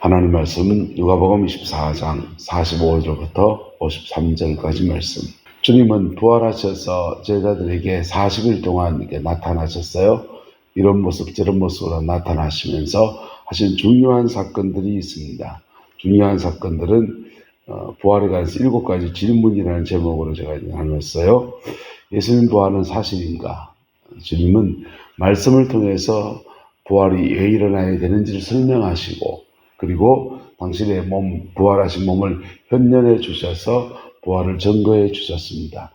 하나님 말씀은 누가복음 24장 45절부터 53절까지 말씀. 주님은 부활하셔서 제자들에게 40일 동안 이렇게 나타나셨어요. 이런 모습 저런 모습으로 나타나시면서 하신 중요한 사건들이 있습니다. 중요한 사건들은 부활에 관해서 7가지 질문이라는 제목으로 제가 나눴어요. 예수님 부활은 사실인가? 주님은 말씀을 통해서 부활이 왜 일어나야 되는지를 설명하시고, 그리고 당신의 몸, 부활하신 몸을 현현해 주셔서 부활을 증거해 주셨습니다.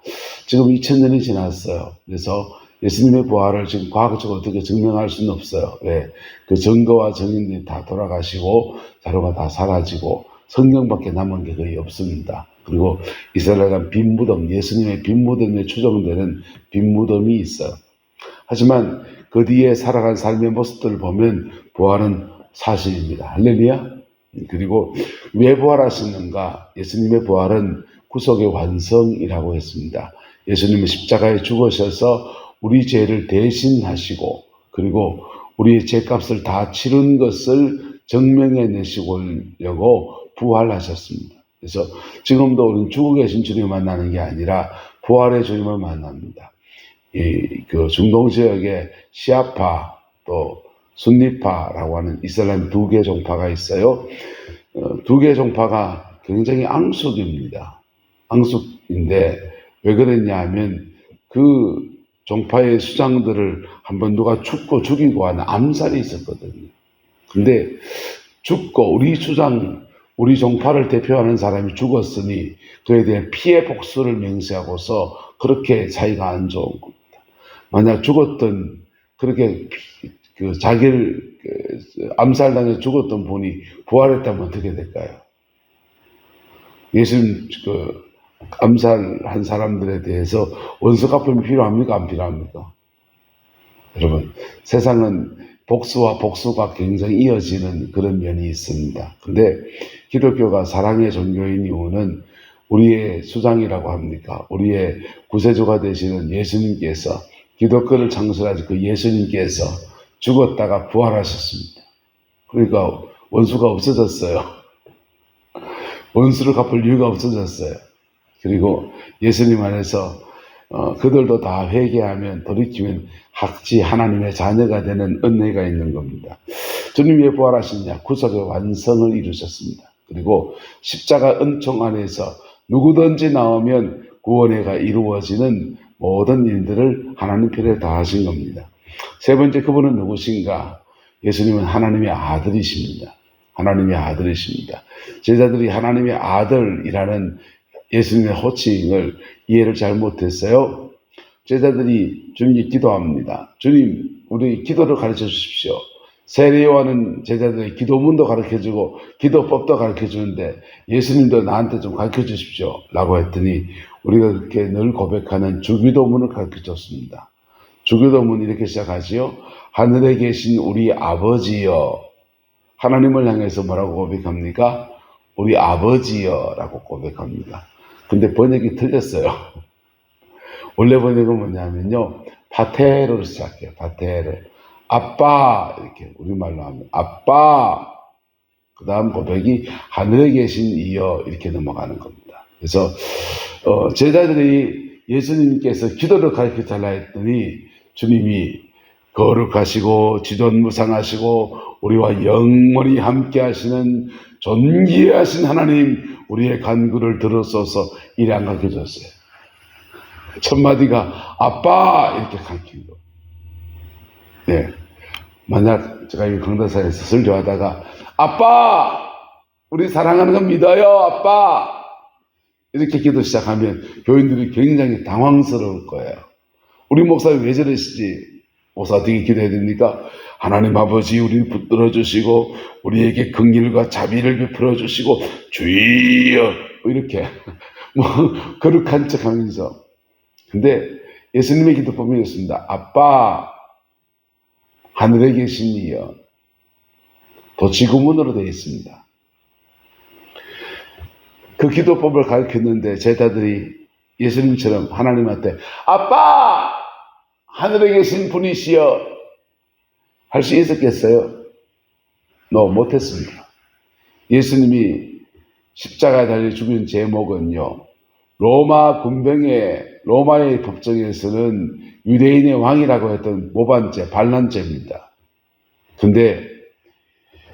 지금 2000년이 지났어요. 그래서 예수님의 부활을 지금 과학적으로 어떻게 증명할 수는 없어요. 왜? 그 증거와 증인들이 다 돌아가시고 자료가 다 사라지고 성경밖에 남은 게 거의 없습니다. 그리고 이스라엘에 빈 무덤, 예수님의 빈 무덤에 추정되는 빈 무덤이 있어요. 하지만 그 뒤에 살아간 삶의 모습들을 보면 부활은 사실입니다. 할렐루야. 그리고 왜 부활하시는가? 예수님의 부활은 구속의 완성이라고 했습니다. 예수님은 십자가에 죽으셔서 우리 죄를 대신하시고, 그리고 우리의 죄값을 다 치른 것을 증명해 내시려고 부활하셨습니다. 그래서 지금도 우리는 죽어 계신 주님을 만나는 게 아니라 부활의 주님을 만납니다. 그 중동 지역에 시아파 또 순니파라고 하는 이슬람 2개 종파가 있어요. 2개 종파가 굉장히 앙숙입니다. 앙숙인데 왜 그랬냐 하면 그 종파의 수장들을 한번 누가 죽고 죽이고 하는 암살이 있었거든요. 근데 죽고 우리 종파를 대표하는 사람이 죽었으니 그에 대해 피해 복수를 맹세하고서 그렇게 사이가 안 좋은 겁니다. 만약 죽었던, 그렇게 자기를 암살당해 죽었던 분이 부활했다면 어떻게 될까요? 예수님 암살한 사람들에 대해서 원수 갚음이 필요합니까? 안 필요합니까? 여러분, 세상은 복수와 복수가 굉장히 이어지는 그런 면이 있습니다. 근데 기독교가 사랑의 종교인 이유는 우리의 수장이라고 합니까? 우리의 구세주가 되시는 예수님께서, 기독교를 창설하신 그 예수님께서 죽었다가 부활하셨습니다. 그러니까 원수가 없어졌어요. 원수를 갚을 이유가 없어졌어요. 그리고 예수님 안에서 그들도 다 회개하면, 돌이키면 학지 하나님의 자녀가 되는 은혜가 있는 겁니다. 주님이 왜 부활하시느냐? 구속의 완성을 이루셨습니다. 그리고 십자가 은총 안에서 누구든지 나오면 구원회가 이루어지는 모든 일들을 하나님 편에 다 하신 겁니다. 세 번째, 그분은 누구신가? 예수님은 하나님의 아들이십니다. 하나님의 아들이십니다. 제자들이 하나님의 아들이라는 예수님의 호칭을 이해를 잘 못했어요. 제자들이 주님께 기도합니다. 주님, 우리 기도를 가르쳐 주십시오. 세례요한은 제자들의 기도문도 가르쳐주고 기도법도 가르쳐주는데 예수님도 나한테 좀 가르쳐 주십시오 라고 했더니 우리가 그렇게 늘 고백하는 주기도문을 가르쳐줬습니다. 주기도문 이렇게 시작하지요. 하늘에 계신 우리 아버지여. 하나님을 향해서 뭐라고 고백합니까? 우리 아버지여 라고 고백합니다. 근데 번역이 틀렸어요. 원래 번역은 뭐냐면요, 파테르로 시작해요. 파테르. 아빠, 이렇게 우리말로 하면 아빠. 그 다음 고백이 하늘에 계신 이여, 이렇게 넘어가는 겁니다. 그래서 제자들이 예수님께서 기도를 가르쳐 달라 했더니 주님이 거룩하시고 지존무상하시고 우리와 영원히 함께 하시는 존귀하신 하나님, 우리의 간구를 들으소서. 이래 안 가르쳐줬어요. 첫 마디가 아빠 이렇게 가르친 거. 네. 만약 제가 이 강다사에서 설교하다가 아빠 우리 사랑하는 거 믿어요 아빠 이렇게 기도 시작하면 교인들이 굉장히 당황스러울 거예요. 우리 목사님 왜 저러시지? 목사 어떻게 기도해야 됩니까? 하나님 아버지 우리를 붙들어 주시고 우리에게 긍휼과 자비를 베풀어 주시고 주여 이렇게 뭐 거룩한 척 하면서. 근데 예수님의 기도법이 이렇습니다. 아빠 하늘에 계신 이여. 도치구문으로 되어 있습니다. 그 기도법을 가르쳤는데 제자들이 예수님처럼 하나님한테 아빠 하늘에 계신 분이시여 할 수 있었겠어요? 못했습니다. 예수님이 십자가에 달려 죽은 제목은요, 로마의 법정에서는 유대인의 왕이라고 했던 모반죄, 반란죄입니다. 근데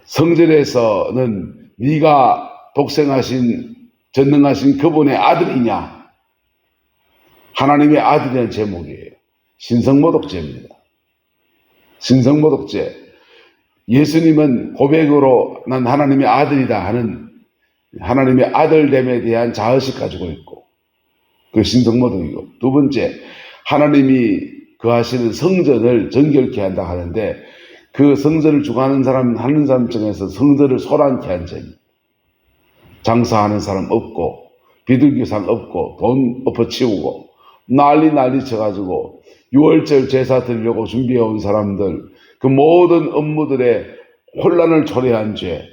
성전에서는 네가 독생하신 전능하신 그분의 아들이냐, 하나님의 아들이라는 제목이에요. 신성모독죄입니다. 신성모독죄. 예수님은 고백으로 난 하나님의 아들이다 하는 하나님의 아들됨에 대한 자의식 가지고 있고, 그 신성모독이고, 두 번째, 하나님이 거하시는 성전을 정결케 한다 하는데, 그 성전을 주관하는 사람, 하는 사람 중에서 성전을 소란케 한 죄입니다. 장사하는 사람 없고, 비둘기상 없고, 돈 엎어치우고, 난리 쳐가지고, 6월절 제사 드리려고 준비해온 사람들, 그 모든 업무들의 혼란을 초래한 죄,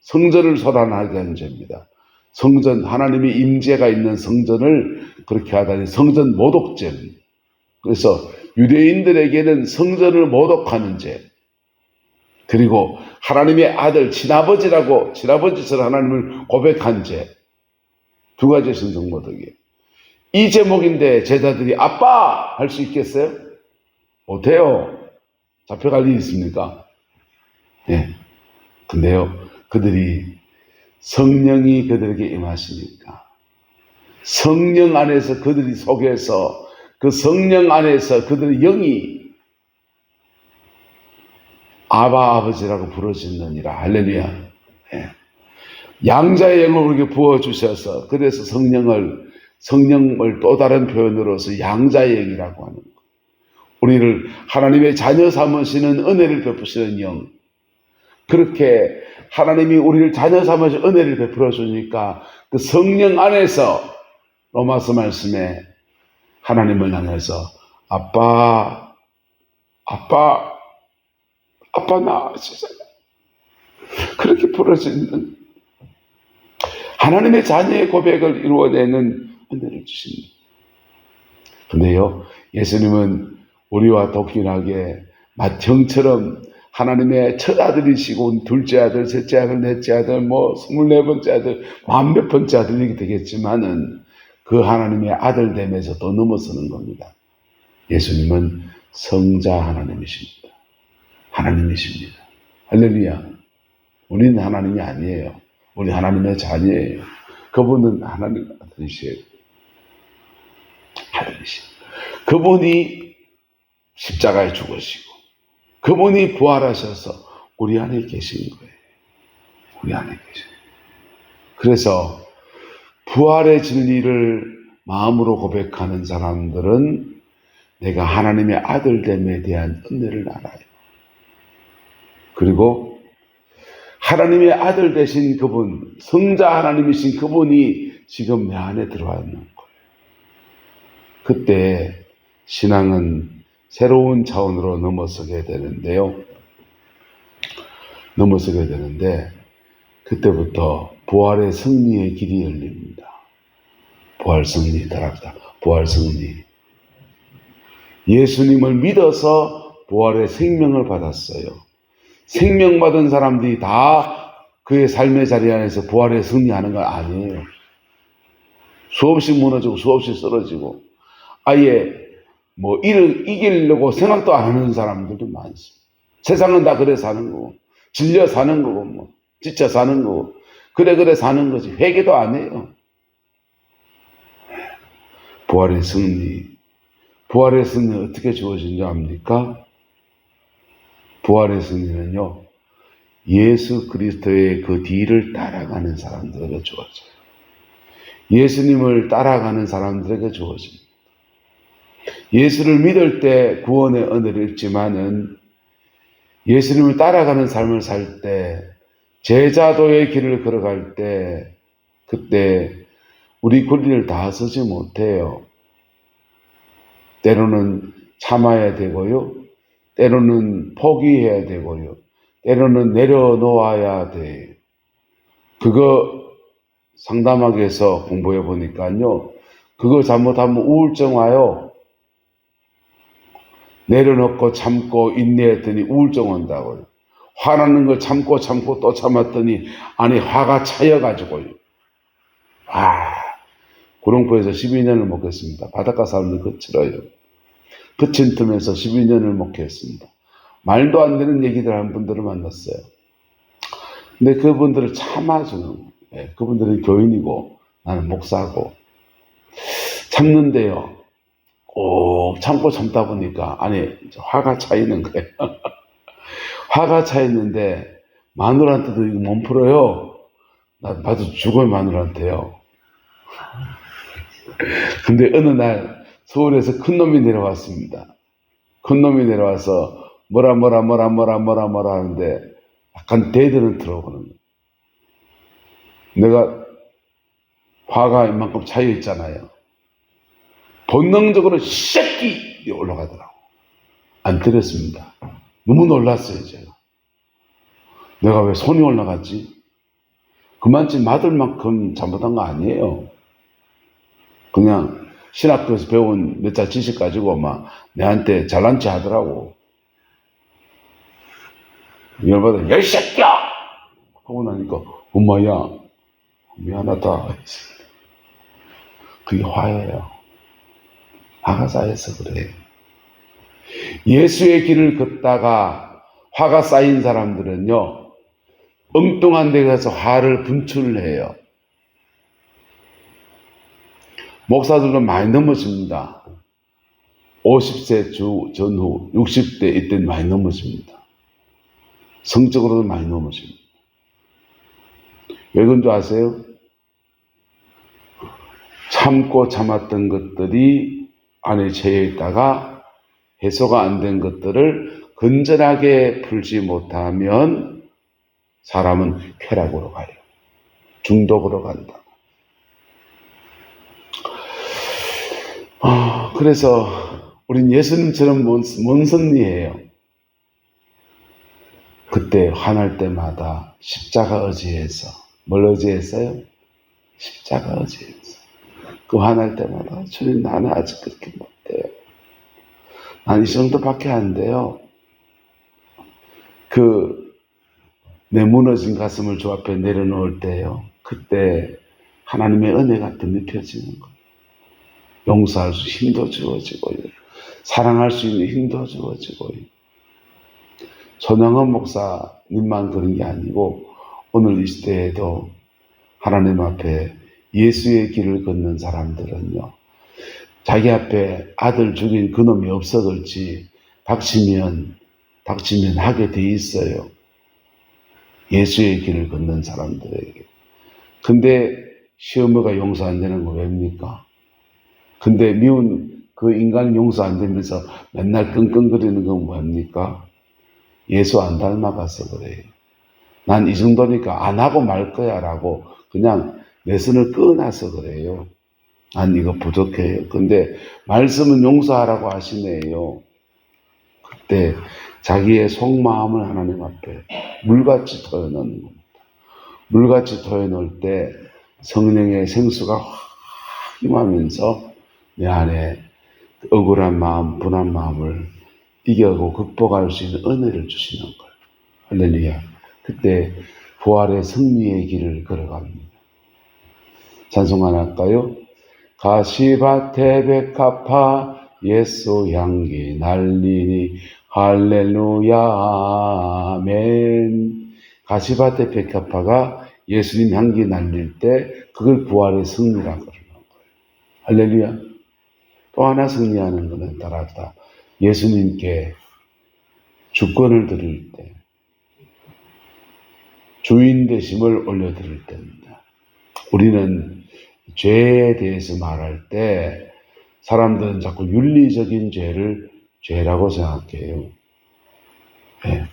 성전을 소란하게 한 죄입니다. 성전, 하나님의 임재가 있는 성전을 그렇게 하다니 성전 모독죄입니다. 그래서 유대인들에게는 성전을 모독하는 죄, 그리고 하나님의 아들, 친아버지처럼 하나님을 고백한 죄, 두 가지 신성모독이에요. 이 제목인데 제자들이 아빠! 할 수 있겠어요? 못해요. 잡혀갈 일이 있습니까? 예. 근데요, 그들이 성령이 그들에게 임하시니까 성령 안에서 그들이 속에서 그 성령 안에서 그들의 영이 아바 아버지라고 부르짖느니라. 할렐루야. 예. 양자의 영을 우리에게 부어주셔서 그래서 성령을 또 다른 표현으로서 양자의 영이라고 하는 것. 우리를 하나님의 자녀 삼으시는 은혜를 베푸시는 영. 그렇게 하나님이 우리를 자녀 삼으시는 은혜를 베풀어 주니까 그 성령 안에서 로마서 말씀에 하나님을 향해서 아빠 나으시잖아. 그렇게 부르짖는 하나님의 자녀의 고백을 이루어내는 은혜를 주십니다. 근데요, 예수님은 우리와 동일하게 맏형처럼 하나님의 첫 아들이시고 둘째 아들, 셋째 아들, 넷째 아들, 24번째 아들, 만몇 번째 아들이 되겠지만은 그 하나님의 아들됨에서 더 넘어서는 겁니다. 예수님은 성자 하나님이십니다. 하나님이십니다. 할렐루야. 우리는 하나님이 아니에요. 우리 하나님의 자녀예요. 그분은 하나님 아들이시에요. 그분이 십자가에 죽으시고 그분이 부활하셔서 우리 안에 계신 거예요. 우리 안에 계신 거예요. 그래서 부활의 진리를 마음으로 고백하는 사람들은 내가 하나님의 아들됨에 대한 은혜를 알아요. 그리고 하나님의 아들 되신 그분, 성자 하나님이신 그분이 지금 내 안에 들어와 있는 거예요. 그때 신앙은 새로운 차원으로 넘어서게 되는데 그때부터 부활의 승리의 길이 열립니다. 부활 승리 따라합니다. 부활 승리. 예수님을 믿어서 부활의 생명을 받았어요. 생명 받은 사람들이 다 그의 삶의 자리 안에서 부활에 승리하는 건 아니에요. 수없이 무너지고 수없이 쓰러지고 아예 이기려고 생각도 안 하는 사람들도 많습니다. 세상은 다 그래 사는 거고 질려 사는 거고 지쳐 사는 거고 그래 사는 거지. 회개도 안 해요. 부활의 승리 어떻게 주어진지 압니까? 부활의 승리는요, 예수 그리스도의 그 뒤를 따라가는 사람들에게 주어져요. 예수님을 따라가는 사람들에게 주어집니다. 예수를 믿을 때 구원의 은혜를 입지만은 예수님을 따라가는 삶을 살 때, 제자도의 길을 걸어갈 때, 그때 우리 권리를 다 쓰지 못해요. 때로는 참아야 되고요. 때로는 포기해야 되고요. 때로는 내려놓아야 돼요. 그거 상담학에서 공부해 보니까요. 그거 잘못하면 우울증 와요. 내려놓고 참고 인내했더니 우울증 온다고요. 화나는 걸 참고 또 참았더니 안에 화가 차여가지고요. 구룡포에서 12년을 목회했습니다. 바닷가 사람들 거칠어요. 거친 틈에서 12년을 목회했습니다. 말도 안 되는 얘기들 하는 분들을 만났어요. 근데 그분들을 참아주는, 그분들은 교인이고 나는 목사고 참는데요. 꼭 참고 참다 보니까 안에 화가 차이는 거예요. 화가 차있는데 마누라한테도 이거 못 풀어요. 나 봐도 죽어요, 마누라한테요. 근데 어느 날 서울에서 큰 놈이 내려왔습니다. 큰 놈이 내려와서 뭐라 하는데 약간 대드는 들어오는 거예요. 내가 화가 이만큼 차여 있잖아요. 본능적으로 새끼 올라가더라고. 안 때렸습니다. 너무 놀랐어요, 제가. 내가 왜 손이 올라갔지? 그만큼 맞을 만큼 잘못한 거 아니에요. 그냥 신학교에서 배운 몇 자 지식 가지고 막 내한테 잘난 체 하더라고. 열받아, 야, 이 새끼야! 하고 나니까, 엄마야, 미안하다. 그게 화예요. 화가 쌓여서 그래요. 예수의 길을 걷다가 화가 쌓인 사람들은요, 엉뚱한 데 가서 화를 분출해요. 목사들도 많이 넘어집니다. 50세 전후, 60대 이때는 많이 넘어집니다. 성적으로도 많이 넘어집니다. 왜 그런 줄 아세요? 참고 참았던 것들이 안에 채여 있다가 해소가 안 된 것들을 건전하게 풀지 못하면 사람은 쾌락으로 가요. 중독으로 간다. 그래서 우린 예수님처럼 못 승리해요. 그때 화날 때마다 십자가 의지해서, 뭘 의지했어요? 십자가 의지해서. 그 화날 때마다 주님, 나는 아직 그렇게 못해요. 난 이 정도밖에 안 돼요. 내 무너진 가슴을 주 앞에 내려놓을 때요. 그때 하나님의 은혜가 더 느껴지는 거예요. 용서할 수 힘도 주어지고요. 사랑할 수 있는 힘도 주어지고요. 손영헌 목사님만 그런 게 아니고 오늘 이 시대에도 하나님 앞에 예수의 길을 걷는 사람들은요. 자기 앞에 아들 죽인 그놈이 없어 그렇지 닥치면 하게 돼 있어요. 예수의 길을 걷는 사람들에게. 근데 시어머니가 용서 안 되는 거 왜입니까? 근데 미운 그 인간이 용서 안 되면서 맨날 끙끙거리는 건 뭐입니까? 예수 안 닮아가서 그래요. 난 이 정도니까 안 하고 말 거야 라고 그냥 내 손을 끊어서 그래요. 난 이거 부족해요. 근데 말씀은 용서하라고 하시네요. 그때 자기의 속마음을 하나님 앞에 물같이 토해놓는 겁니다. 물같이 토해놓을 때 성령의 생수가 확 임하면서 내 안에 억울한 마음, 분한 마음을 이겨고 극복할 수 있는 은혜를 주시는 거예요. 할렐루야. 그때 부활의 승리의 길을 걸어갑니다. 찬송 하나 할까요? 가시밭에 백합화 예수 향기 날리니 할렐루야 아멘. 가시밭에 백합화가 예수님 향기 날릴 때 그걸 부활의 승리라고 그러는 거예요. 할렐루야. 또 하나 승리하는 것은 따라다 예수님께 주권을 드릴 때 주인 되심을 올려드릴 때입니다. 우리는 죄에 대해서 말할 때 사람들은 자꾸 윤리적인 죄를 죄라고 생각해요. 네.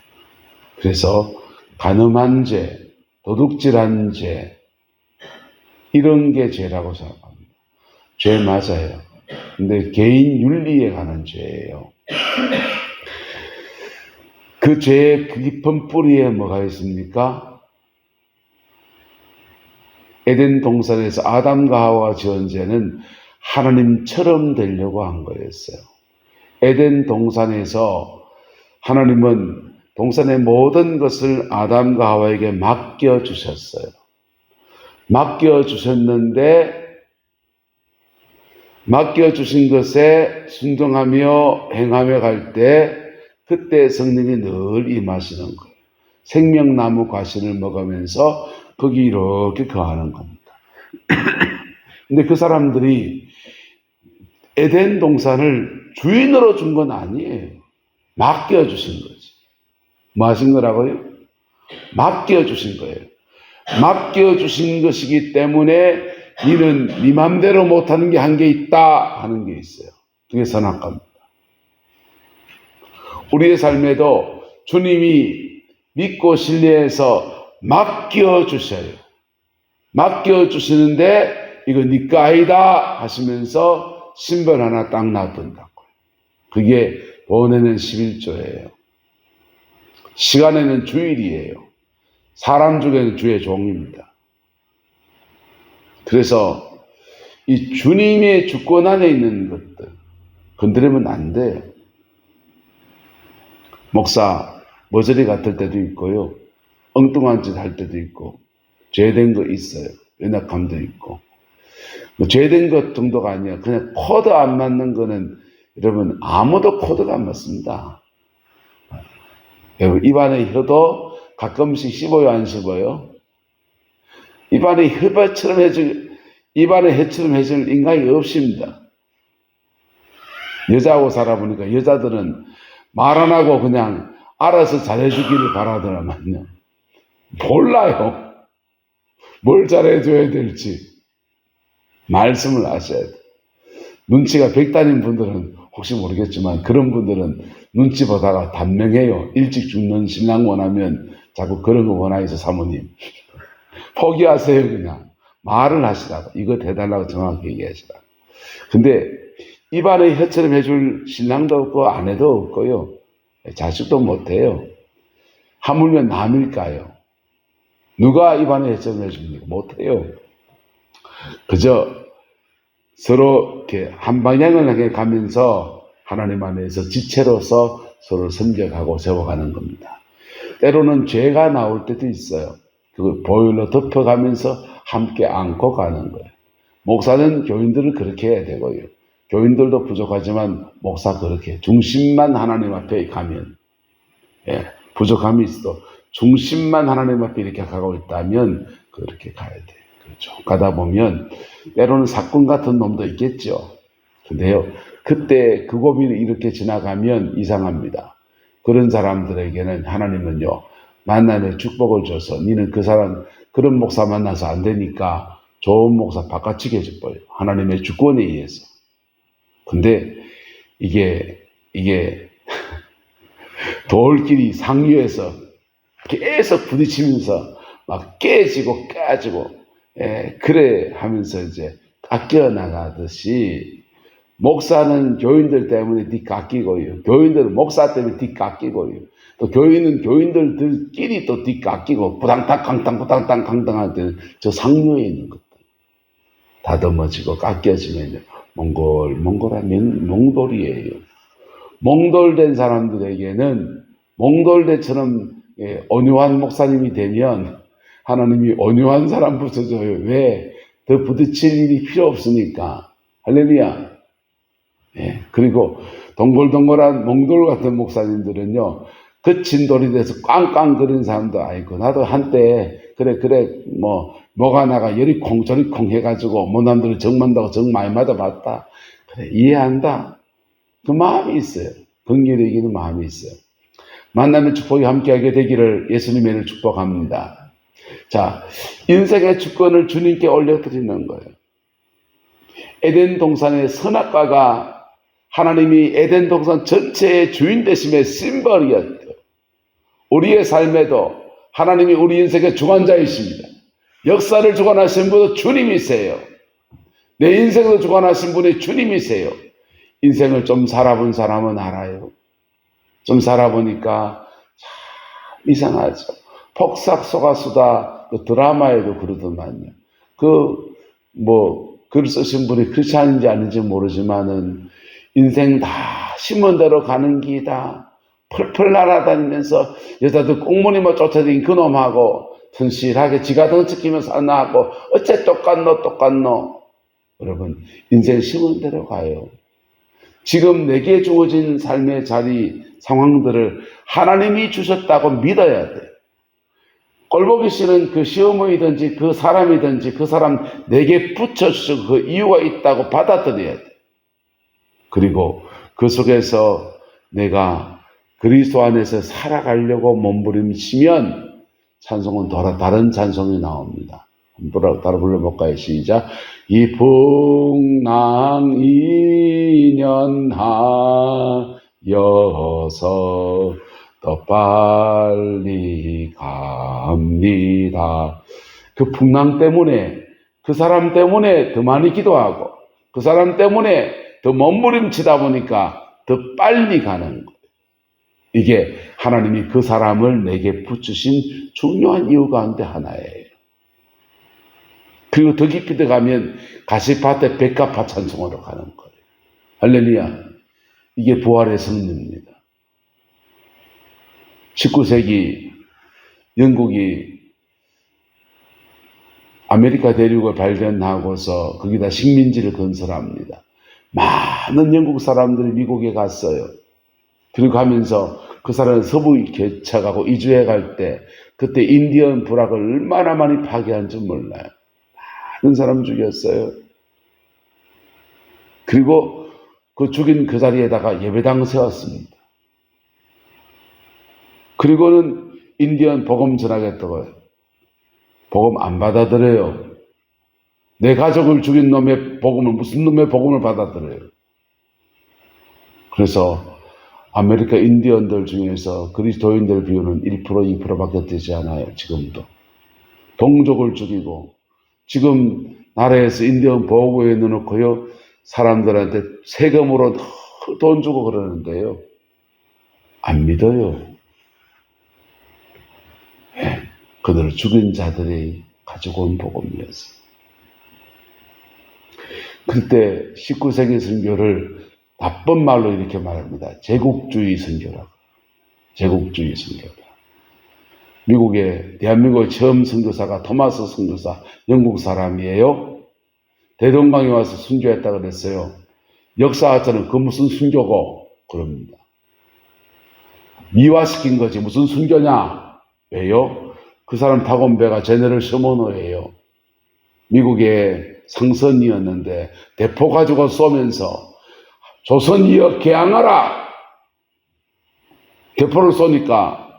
그래서 간음한 죄, 도둑질한 죄 이런 게 죄라고 생각합니다. 죄 맞아요. 근데 개인 윤리에 관한 죄예요. 그 죄의 깊은 뿌리에 뭐가 있습니까? 에덴 동산에서 아담과 하와 지은 죄는 하나님처럼 되려고 한 거였어요. 에덴 동산에서 하나님은 동산의 모든 것을 아담과 하와에게 맡겨주셨어요. 맡겨주셨는데 맡겨주신 것에 순종하며 행하며 갈 때 그때 성령이 늘 임하시는 거예요. 생명나무 과실을 먹으면서 거기 이렇게 거하는 겁니다. 근데 그 사람들이 에덴 동산을 주인으로 준 건 아니에요. 맡겨주신 거지. 뭐 하신 거라고요? 맡겨주신 거예요. 맡겨주신 것이기 때문에 니는 네 맘대로 못하는 게 한 게 있다 하는 게 있어요. 그게 선악과입니다. 우리의 삶에도 주님이 믿고 신뢰해서 맡겨주셔요. 맡겨주시는데 이거 네 거 아니다 하시면서 신발 하나 딱 놔둔다고. 그게 돈에는 11조예요. 시간에는 주일이에요. 사람 중에는 주의 종입니다. 그래서 이 주님의 주권 안에 있는 것들 건드리면 안 돼요. 목사 머저리 같을 때도 있고요. 엉뚱한 짓 할 때도 있고 죄된 거 있어요. 연약함도 있고. 죄된 것 정도가 아니라 그냥 코드 안 맞는 거는 여러분 아무도 코드가 안 맞습니다. 여러분 입안에 혀도 가끔씩 씹어요 안 씹어요? 입안에 혀처럼 입안에 혀처럼 해줄 인간이 없습니다. 여자하고 살아보니까 여자들은 말 안 하고 그냥 알아서 잘해주기를 바라더라만요. 몰라요. 뭘 잘해줘야 될지. 말씀을 하셔야 돼요. 눈치가 백단인 분들은 혹시 모르겠지만 그런 분들은 눈치 보다가 단명해요. 일찍 죽는 신랑 원하면 자꾸 그런 거 원하셔서 사모님. 포기하세요 그냥. 말을 하시라고. 이거 해달라고 정확히 얘기하시라고. 근데 입안에 혀처럼 해줄 신랑도 없고 아내도 없고요. 자식도 못해요. 하물며 남일까요? 누가 입안에 혀처럼 해줍니까? 못해요. 그저 서로 이렇게 한 방향을 향해 가면서 하나님 안에서 지체로서 서로 섬겨가고 세워가는 겁니다. 때로는 죄가 나올 때도 있어요. 그걸 보혈로 덮어가면서 함께 안고 가는 거예요. 목사는 교인들을 그렇게 해야 되고요. 교인들도 부족하지만 목사 그렇게 중심만 하나님 앞에 가면 부족함이 있어도 중심만 하나님 앞에 이렇게 가고 있다면 그렇게 가야 돼요. 그렇죠. 가다 보면 때로는 사건 같은 놈도 있겠죠. 근데요, 그때 그 고비를 이렇게 지나가면 이상합니다. 그런 사람들에게는 하나님은요, 만남의 축복을 줘서 니는 그 사람, 그런 목사 만나서 안 되니까 좋은 목사 바꿔치기 해줘버려요. 하나님의 주권에 의해서. 근데 이게 돌길이 상류에서 계속 부딪히면서 막 깨지고 그래 하면서 이제 깎여 나가듯이 목사는 교인들 때문에 뒤 깎이고요. 교인들은 목사 때문에 뒤 깎이고요. 또 교인은 교인들끼리 또 뒤 깎이고 부당탕 할 때는 저 상류에 있는 것들 다듬어지고 깎여지면 몽골하면 몽돌이에요. 몽돌된 사람들에게는 몽돌대처럼 온유한 목사님이 되면 하나님이 온유한 사람 붙여줘요. 왜? 더 부딪힐 일이 필요 없으니까. 할렐루야. 그리고 동글동글한 몽돌 같은 목사님들은요, 거친 돌이 돼서 꽝꽝거리는 사람도 아니고, 나도 한때, 뭐가 나가 여리콩 저리콩 해가지고, 못난들을 정 만다고 정 많이 맞아봤다. 그래, 이해한다. 그 마음이 있어요. 긍휼히 여기는 마음이 있어요. 만남의 축복이 함께하게 되기를 예수님의 이름으로 축복합니다. 자, 인생의 주권을 주님께 올려드리는 거예요. 에덴 동산의 선악과가 하나님이 에덴 동산 전체의 주인 되심의 심벌이었죠. 우리의 삶에도 하나님이 우리 인생의 주관자이십니다. 역사를 주관하신 분은 주님이세요. 내 인생을 주관하신 분이 주님이세요. 인생을 좀 살아본 사람은 알아요. 좀 살아보니까 참 이상하죠. 폭삭 속았수다 드라마에도 그러더만요. 글 쓰신 분이 크리스찬인지 아닌지 모르지만은 인생 다 심은 대로 가는 기다. 펄펄 날아다니면서 여자들 꽁무니만 쫓아다니는 그놈하고 튼실하게 지가 덩치키면서 하나하고 어째 똑같노. 여러분, 인생 심은 대로 가요. 지금 내게 주어진 삶의 자리 상황들을 하나님이 주셨다고 믿어야 돼. 꼴보기 싫은 그 시어머니든지 그 사람이든지 그 사람 내게 붙여주시고 그 이유가 있다고 받아들여야 돼. 그리고 그 속에서 내가 그리스도 안에서 살아가려고 몸부림치면 찬송은 다른 찬송이 나옵니다. 따라 불러볼까요? 시작. 이 풍랑 인연하여서 더 빨리 갑니다. 그 풍랑 때문에, 그 사람 때문에 더 많이 기도하고 그 사람 때문에 더 몸부림치다 보니까 더 빨리 가는 거예요. 이게 하나님이 그 사람을 내게 붙이신 중요한 이유 가운데 하나예요. 그리고 더 깊이 들어가면 가시밭에 백합화 찬송으로 가는 거예요. 할렐루야. 이게 부활의 승리입니다. 19세기 영국이 아메리카 대륙을 발견하고서 거기다 식민지를 건설합니다. 많은 영국 사람들이 미국에 갔어요. 그리고 가면서 그 사람은 서부 개척하고 이주해 갈 때 그때 인디언 부락을 얼마나 많이 파괴한지 몰라요. 많은 사람 죽였어요. 그리고 그 죽인 그 자리에다가 예배당 세웠습니다. 그리고는 인디언 복음 전하겠다고 해요. 복음 안 받아들여요. 내 가족을 죽인 놈의 복음을 무슨 놈의 복음을 받아들여요. 그래서 아메리카 인디언들 중에서 그리스도인들 비율은 1%, 2%밖에 되지 않아요. 지금도. 동족을 죽이고 지금 나라에서 인디언 보호구에 넣어놓고요. 사람들한테 세금으로 돈 주고 그러는데요. 안 믿어요. 네, 그들을 죽인 자들이 가지고 온 복음이었어요. 그때 19세기 선교를 나쁜 말로 이렇게 말합니다. 제국주의 선교라고. 제국주의 선교다. 미국에 대한민국의 처음 선교사가 토마스 선교사, 영국 사람이에요. 대동강에 와서 순교했다고 그랬어요. 역사학자는 그 무슨 순교고 그럽니다. 미화시킨 거지 무슨 순교냐? 왜요? 그 사람 타고 온 배가 제네럴 셔먼호예요. 미국의 상선이었는데 대포 가지고 쏘면서 조선이여 개항하라! 대포를 쏘니까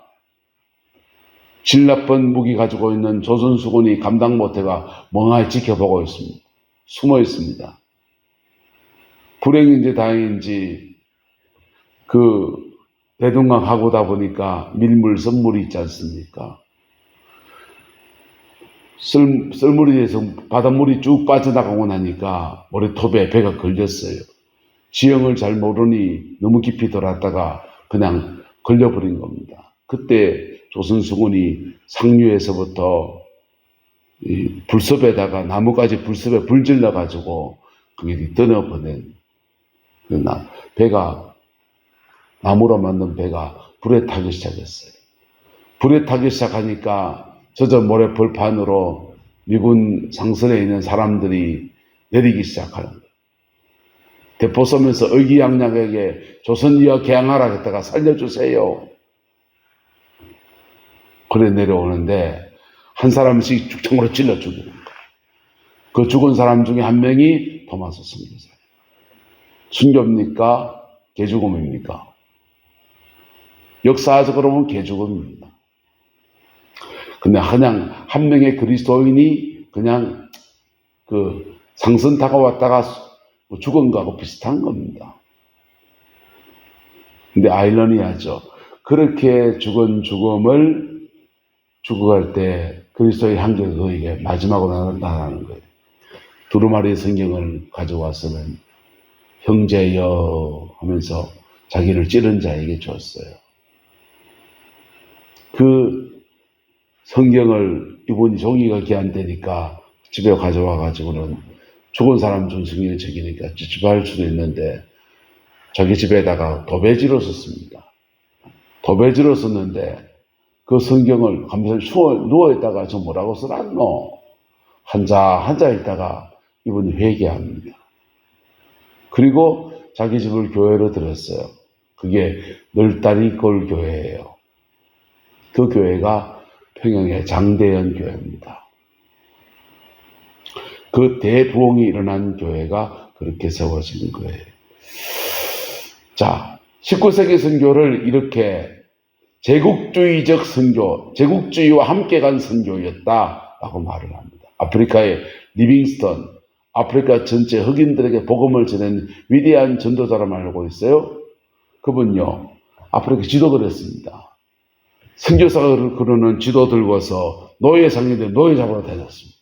질 나쁜 무기 가지고 있는 조선 수군이 감당 못해가 멍하니 지켜보고 있습니다. 숨어 있습니다. 불행인지 다행인지 그 대동강 하고다 보니까 밀물, 썰물이 있지 않습니까? 썰물이 돼서 바닷물이 쭉 빠져나가고 나니까 모래톱에 배가 걸렸어요. 지형을 잘 모르니 너무 깊이 들어갔다가 그냥 걸려버린 겁니다. 그때 조선수군이 상류에서부터 불섭에다가 나무까지 불섭에 불 질러가지고 그게 떠나보낸 배가 나무로 만든 배가 불에 타기 시작했어요. 불에 타기 시작하니까 저저 모래 벌판으로 미군 상선에 있는 사람들이 내리기 시작하는 거예요. 대포 쏘면서 의기양양하게 조선이여 개항하라 했다가 살려주세요. 그래 내려오는데 한 사람씩 죽창으로 찔러 죽이는 거예요. 그 죽은 사람 중에 한 명이 토마스 선교사예요. 순교입니까? 개죽음입니까? 역사적으로 보면 개죽음입니다. 근데 그냥 한 명의 그리스도인이 그냥 그 상선 타고 왔다가 죽은 거하고 비슷한 겁니다. 근데 아이러니하죠. 그렇게 죽은 죽음을 죽어갈 때 그리스도의 한계가 그에게 마지막으로 나타나는 거예요. 두루마리 성경을 가져와서는 형제여 하면서 자기를 찌른 자에게 줬어요. 그 성경을 이분이 종이가 귀한되니까 집에 가져와가지고는 죽은 사람 준승리를 적이니까 찝찝할 수도 있는데 자기 집에다가 도배지로 썼습니다. 도배지로 썼는데 그 성경을 하면서 누워있다가 저 뭐라고 써놨노? 한자 있다가 이분이 회개합니다. 그리고 자기 집을 교회로 들었어요. 그게 널다리 골 교회예요. 그 교회가 평양의 장대현 교회입니다. 그 대부흥이 일어난 교회가 그렇게 세워진 거예요. 자, 19세기 선교를 이렇게 제국주의적 선교, 제국주의와 함께 간 선교였다라고 말을 합니다. 아프리카의 리빙스턴, 아프리카 전체 흑인들에게 복음을 전한 위대한 전도자라 알고 있어요. 그분요, 아프리카 지도를 했습니다. 선교사를 그러는 지도 들고서 노예 상인들 노예 잡으러 다녔습니다.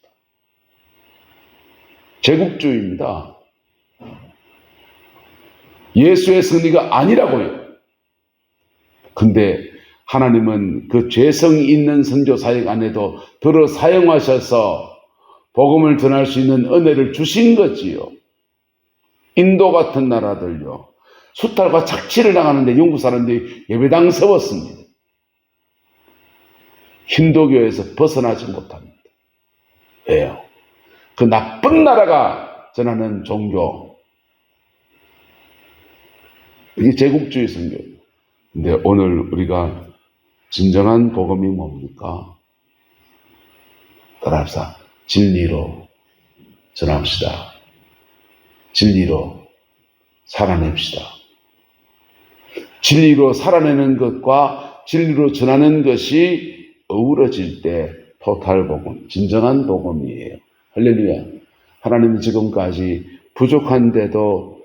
제국주의입니다. 예수의 승리가 아니라고요. 근데 하나님은 그 죄성 있는 선교 사역 안에도 들어 사용하셔서 복음을 전할 수 있는 은혜를 주신 거지요. 인도 같은 나라들요, 수탈과 착취를 당하는데 영국 사람들이 예배당 세웠습니다. 힌두교에서 벗어나지 못합니다. 왜요? 그 나쁜 나라가 전하는 종교, 이게 제국주의 선교. 근데 오늘 우리가 진정한 복음이 뭡니까? 따라합시다. 진리로 전합시다. 진리로 살아냅시다. 진리로 살아내는 것과 진리로 전하는 것이 어우러질 때 토탈 복음, 진정한 복음이에요. 할렐루야. 하나님이 지금까지 부족한데도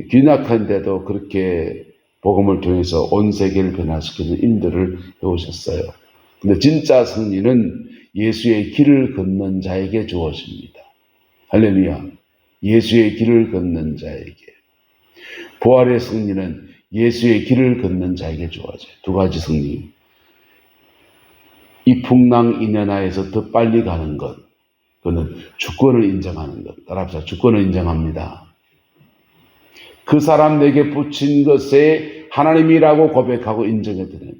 귀낙한데도 그렇게 복음을 통해서 온 세계를 변화시키는 인들을 해오셨어요. 근데 진짜 승리는 예수의 길을 걷는 자에게 주어집니다. 할렐루야. 예수의 길을 걷는 자에게. 부활의 승리는 예수의 길을 걷는 자에게 주어져요. 두 가지 승리. 이 풍랑 인연하에서 더 빨리 가는 것, 그거는 주권을 인정하는 것. 따라합시다. 주권을 인정합니다. 그 사람 내게 붙인 것에 하나님이라고 고백하고 인정해 드리는 것.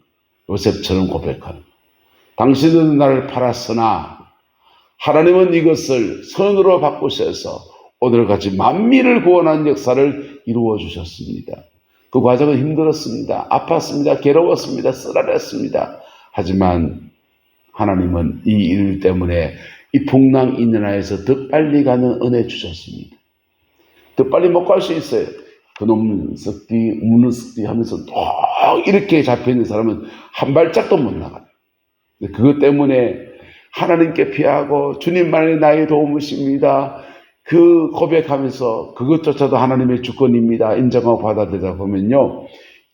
요셉처럼 고백하는 것. 당신은 나를 팔았으나 하나님은 이것을 선으로 바꾸셔서 오늘같이 만민을 구원한 역사를 이루어 주셨습니다. 그 과정은 힘들었습니다. 아팠습니다. 괴로웠습니다. 쓰라렸습니다. 하지만 하나님은 이 일 때문에 이 풍랑 인연하에서 더 빨리 가는 은혜 주셨습니다. 더 빨리 못 갈 수 있어요. 그놈 썩디 무는 썩디 하면서 또 이렇게 잡혀있는 사람은 한 발짝도 못 나가요. 그것 때문에 하나님께 피하고 주님만이 나의 도움이십니다. 그 고백하면서 그것조차도 하나님의 주권입니다. 인정하고 받아들이다 보면요,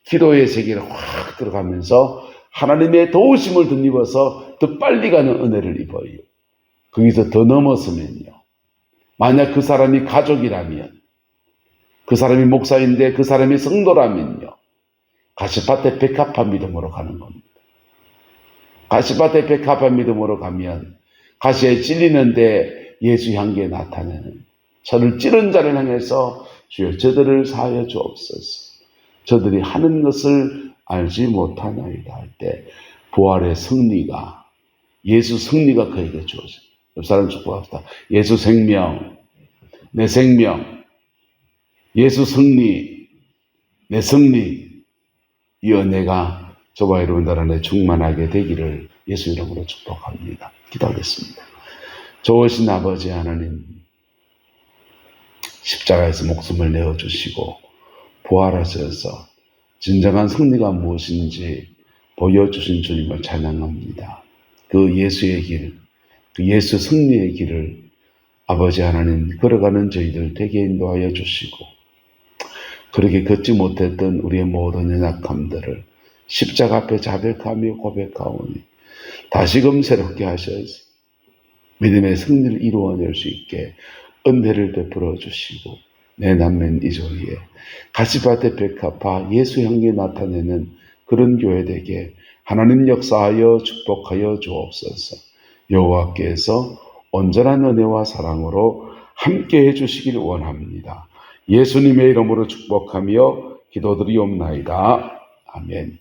기도의 세계를 확 들어가면서 하나님의 도우심을 덧입어서 더 빨리 가는 은혜를 입어요. 거기서 더 넘었으면요, 만약 그 사람이 가족이라면, 그 사람이 목사인데 그 사람이 성도라면요, 가시밭에 백합한 믿음으로 가는 겁니다. 가시밭에 백합한 믿음으로 가면 가시에 찔리는데 예수 향기에 나타내는 저를 찌른 자를 향해서 주여 저들을 사하여 주옵소서. 저들이 하는 것을 알지 못하나이다 할 때 부활의 승리가, 예수 승리가 그에게 주어집니다. 옆 사람 축복합시다. 예수 생명, 내 생명, 예수 승리, 내 승리, 이 은혜가 저와 여러분 안에 충만하게 되기를 예수 이름으로 축복합니다. 기도하겠습니다. 좋으신 아버지 하나님, 십자가에서 목숨을 내어주시고 부활하셔서 진정한 승리가 무엇인지 보여주신 주님을 찬양합니다. 그 예수의 길, 그 예수 승리의 길을 아버지 하나님 걸어가는 저희들 되게 인도하여 주시고, 그렇게 걷지 못했던 우리의 모든 연약함들을 십자가 앞에 자백하며 고백하오니 다시금 새롭게 하셔서 믿음의 승리를 이루어낼 수 있게 은혜를 베풀어 주시고, 내 남는 이 조리에 가시밭에 백합화 예수 향기 나타내는 그런 교회 되게 하나님 역사하여 축복하여 주옵소서. 여호와께서 온전한 은혜와 사랑으로 함께 해주시길 원합니다. 예수님의 이름으로 축복하며 기도드리옵나이다. 아멘.